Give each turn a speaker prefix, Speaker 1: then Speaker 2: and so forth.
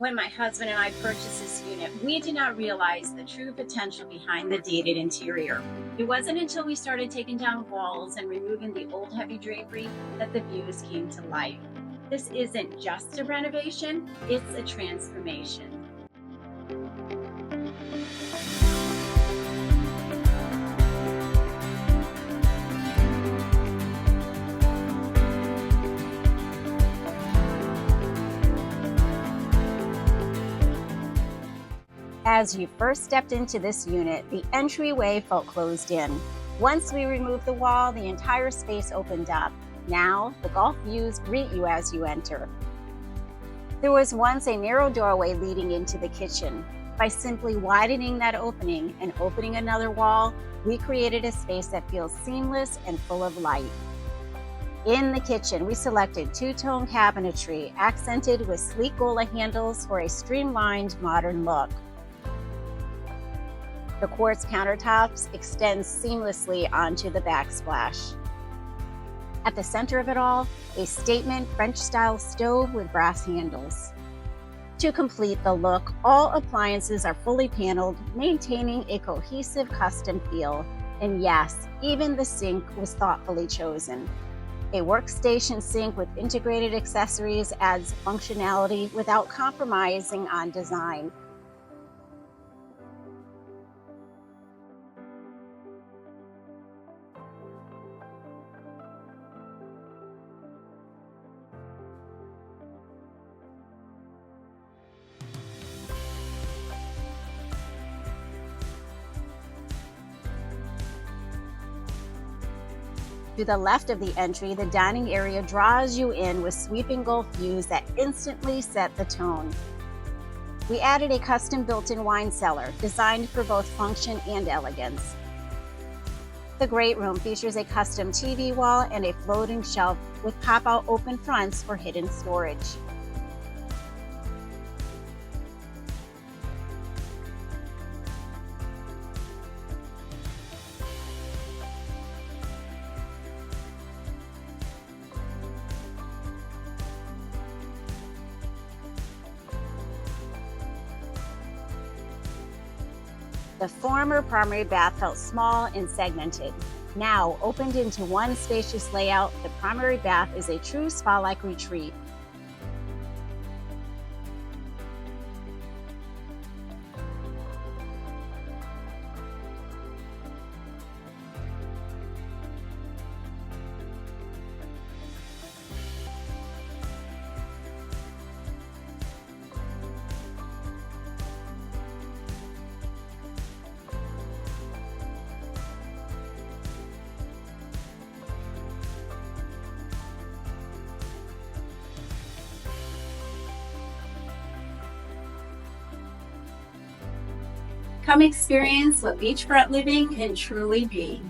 Speaker 1: When my husband and I purchased this unit, we did not realize the true potential behind the dated interior. It wasn't until we started taking down walls and removing the old heavy drapery that the views came to life. This isn't just a renovation, it's a transformation. As you first stepped into this unit, the entryway felt closed in. Once we removed the wall, the entire space opened up. Now, the Gulf views greet you as you enter. There was once a narrow doorway leading into the kitchen. By simply widening that opening and opening another wall, we created a space that feels seamless and full of light. In the kitchen, we selected two-tone cabinetry, accented with sleek Gola handles for a streamlined, modern look. The quartz countertops extend seamlessly onto the backsplash. At the center of it all, a statement French-style stove with brass handles. To complete the look, all appliances are fully paneled, maintaining a cohesive custom feel. And yes, even the sink was thoughtfully chosen. A workstation sink with integrated accessories adds functionality without compromising on design. To the left of the entry, the dining area draws you in with sweeping Gulf views that instantly set the tone. We added a custom built-in wine cellar designed for both function and elegance. The great room features a custom TV wall and a floating shelf with pop-out open fronts for hidden storage. The former primary bath felt small and segmented. Now, opened into one spacious layout, the primary bath is a true spa-like retreat. Come experience what beachfront living can truly be.